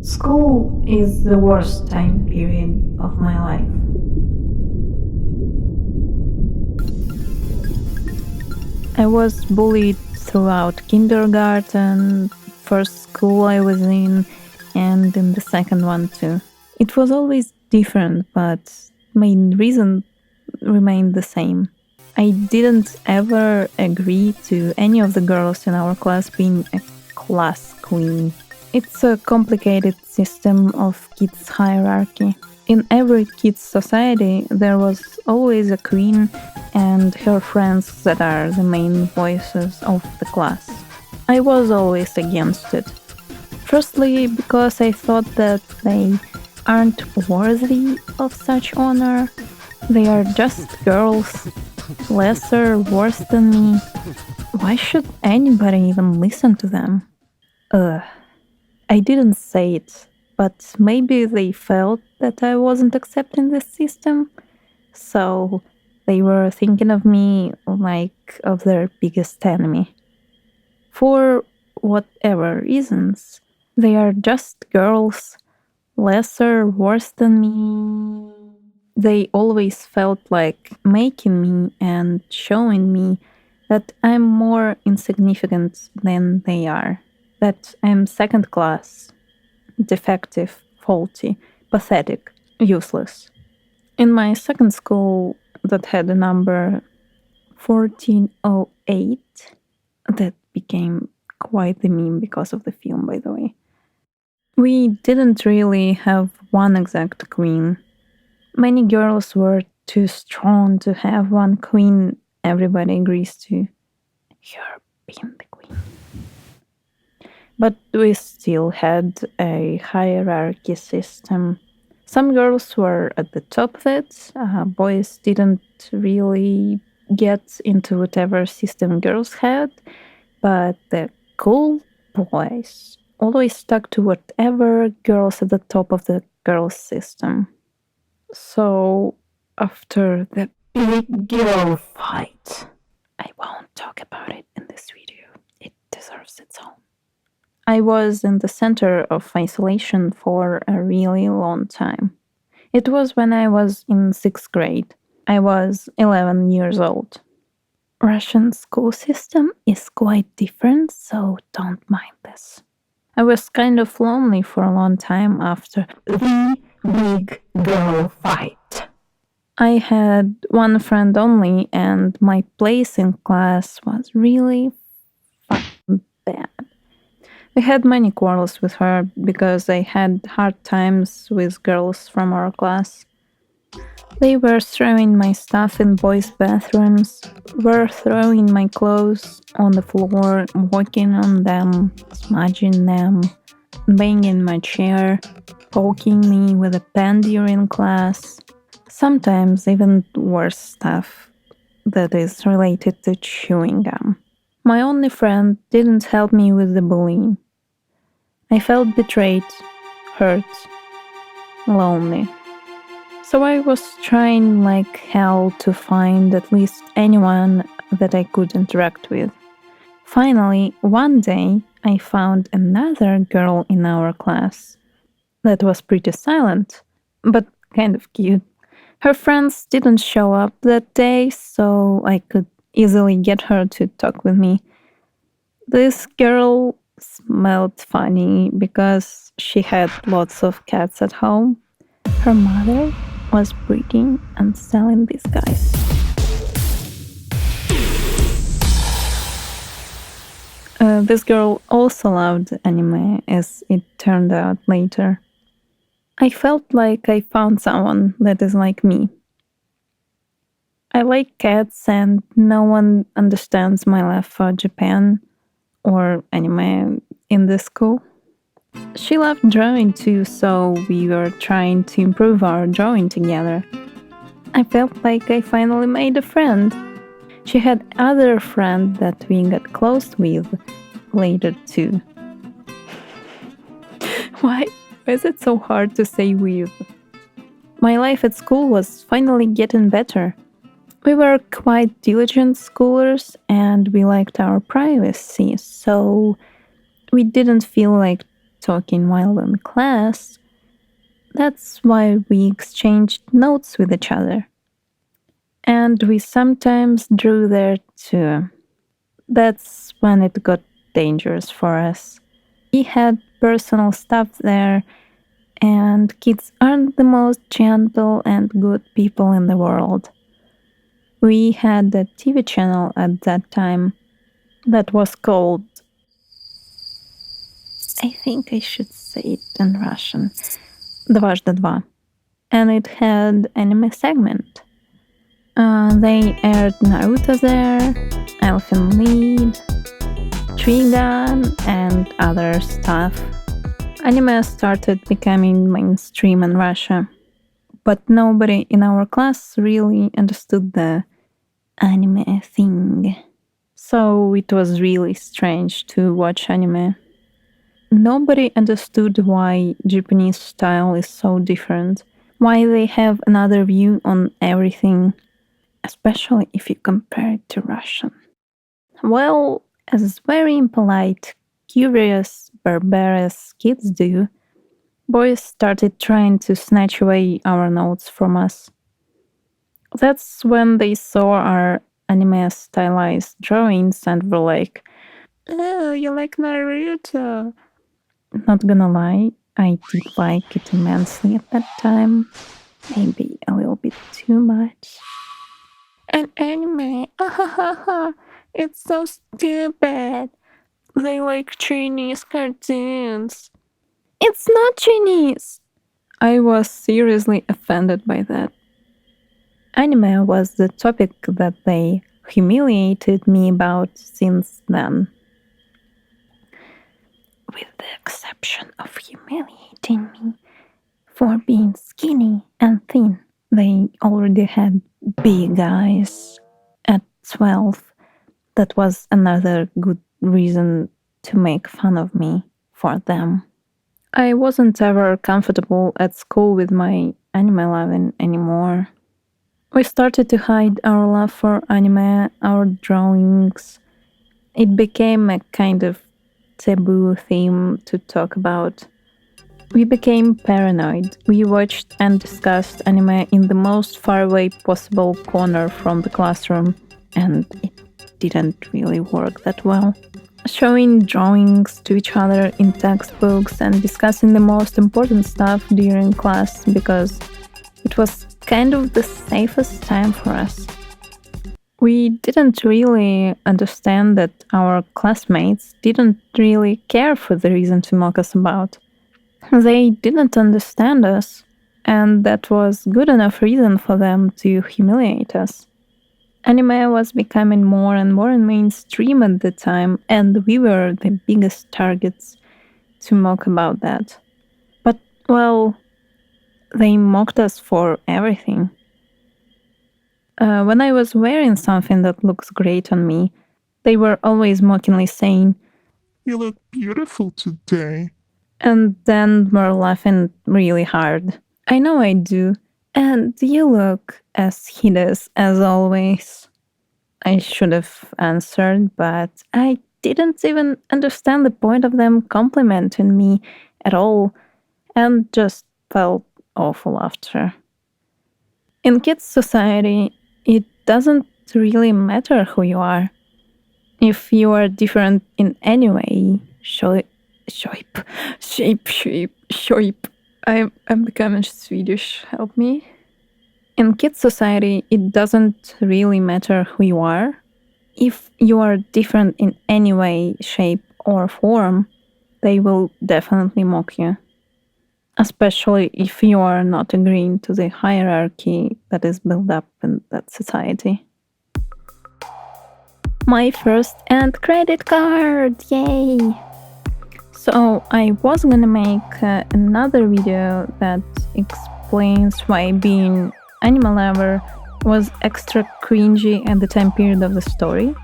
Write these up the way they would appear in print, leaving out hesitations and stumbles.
School is the worst time period of my life. I was bullied throughout kindergarten, first school I was in, and in the second one too. It was always different, but main reason remained the same. I didn't ever agree to any of the girls in our class being a class queen. It's a complicated system of kids' hierarchy. In every kid's society, there was always a queen and her friends that are the main voices of the class. I was always against it. Firstly, because I thought that they aren't worthy of such honor. They are just girls, lesser, worse than me. Why should anybody even listen to them? Ugh. I didn't say it, but maybe they felt that I wasn't accepting the system, so they were thinking of me like of their biggest enemy. For whatever reasons, they are just girls, lesser, worse than me. They always felt like making me and showing me that I'm more insignificant than they are, that I'm second class, defective, faulty, pathetic, useless. In my second school, that had a number 1408, that became quite the meme because of the film, by the way. We didn't really have one exact queen. Many girls were too strong to have one queen everybody agrees to. Her being the queen. But we still had a hierarchy system. Some girls were at the top of it. Boys didn't really get into whatever system girls had, but the cool boys always stuck to whatever girls at the top of the girls' system. So, after the big girl fight, I won't talk about it in this video. It deserves its own. I was in the center of isolation for a really long time. It was when I was in sixth grade. I was 11 years old. Russian school system is quite different, so don't mind this. I was kind of lonely for a long time after the big girl fight. I had one friend only, and my place in class was really fucking bad. We had many quarrels with her because I had hard times with girls from our class. They were throwing my stuff in boys' bathrooms, were throwing my clothes on the floor, walking on them, smudging them, banging my chair, poking me with a pen during class. Sometimes even worse stuff that is related to chewing gum. My only friend didn't help me with the bullying. I felt betrayed, hurt, lonely. So I was trying like hell to find at least anyone that I could interact with. Finally, one day, I found another girl in our class that was pretty silent, but kind of cute. Her friends didn't show up that day, so I could easily get her to talk with me. This girl smelled funny because she had lots of cats at home. Her mother was breeding and selling these guys. This girl also loved anime, as it turned out later. I felt like I found someone that is like me. I like cats, and no one understands my love for Japan or anime in this school. She loved drawing too, so we were trying to improve our drawing together. I felt like I finally made a friend. She had other friend that we got close with later too. Why is it so hard to say with? My life at school was finally getting better. We were quite diligent schoolers and we liked our privacy, so we didn't feel like talking while in class. That's why we exchanged notes with each other. And we sometimes drew there too. That's when it got dangerous for us. We had personal stuff there, and kids aren't the most gentle and good people in the world. We had a TV channel at that time that was called, I think I should say it in Russian, Дважды два. And it had anime segment. They aired Naruto there, Elfen Lied, Trigun, and other stuff. Anime started becoming mainstream in Russia, but nobody in our class really understood the anime thing. So it was really strange to watch anime. Nobody understood why Japanese style is so different, why they have another view on everything, especially if you compare it to Russian. Well, as very impolite, curious, barbarous kids do, boys started trying to snatch away our notes from us. That's when they saw our anime stylized drawings and were like, "Oh, you like Naruto?" Not gonna lie, I did like it immensely at that time. Maybe a little bit too much. An anime? It's so stupid. They like Chinese cartoons. It's not Chinese. I was seriously offended by that. Anime was the topic that they humiliated me about since then. With the exception of humiliating me for being skinny and thin. They already had big eyes at 12. That was another good reason to make fun of me for them. I wasn't ever comfortable at school with my anime loving anymore. We started to hide our love for anime, our drawings. It became a kind of taboo theme to talk about. We became paranoid. We watched and discussed anime in the most faraway possible corner from the classroom, and it didn't really work that well. Showing drawings to each other in textbooks and discussing the most important stuff during class because it was kind of the safest time for us. We didn't really understand that our classmates didn't really care for the reason to mock us about. They didn't understand us, and that was good enough reason for them to humiliate us. Anime was becoming more and more mainstream at the time, and we were the biggest targets to mock about that. But, well, they mocked us for everything. When I was wearing something that looks great on me, they were always mockingly saying, "You look beautiful today." and then were laughing really hard. I know I do. And you look as hideous as always. I should have answered, but I didn't even understand the point of them complimenting me at all and just felt awful after. In kids' society, it doesn't really matter who you are. If you are different in any way, shape. I'm becoming Swedish. Help me. In kids' society, it doesn't really matter who you are. If you are different in any way, shape, or form, they will definitely mock you. Especially if you are not agreeing to the hierarchy that is built up in that society. My first end credit card! Yay! So I was gonna make another video that explains why being anime lover was extra cringy at the time period of the story.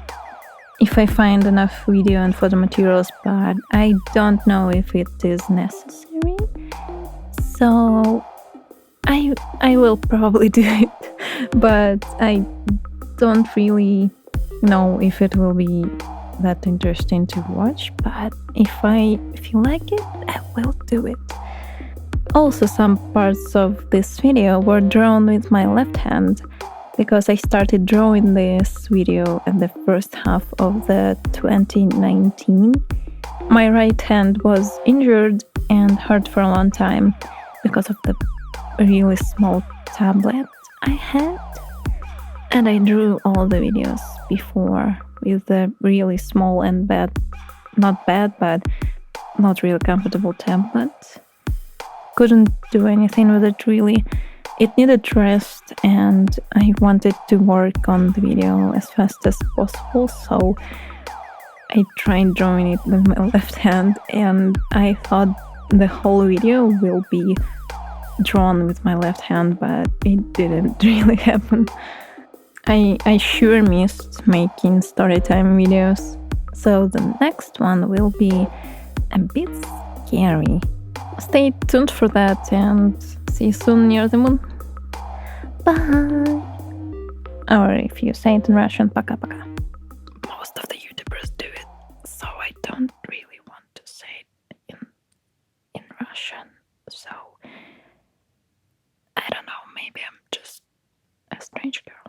If I find enough video and photo materials, but I don't know if it is necessary. So I will probably do it, but I don't really know if it will be that interesting to watch, but if I feel like it, I will do it. Also, some parts of this video were drawn with my left hand because I started drawing this video in the first half of the 2019. My right hand was injured and hurt for a long time because of the really small tablet I had. And I drew all the videos before with the really small and not bad, but not really comfortable tablet. Couldn't do anything with it really. It needed rest and I wanted to work on the video as fast as possible, so I tried drawing it with my left hand and I thought the whole video will be drawn with my left hand, but it didn't really happen. I sure missed making storytime videos, so the next one will be a bit scary. Stay tuned for that and see you soon near the moon. Bye! Or if you say it in Russian, пока-пока. Most of the YouTubers do it, so I don't really want to say it in Russian. So, I don't know, maybe I'm just a strange girl.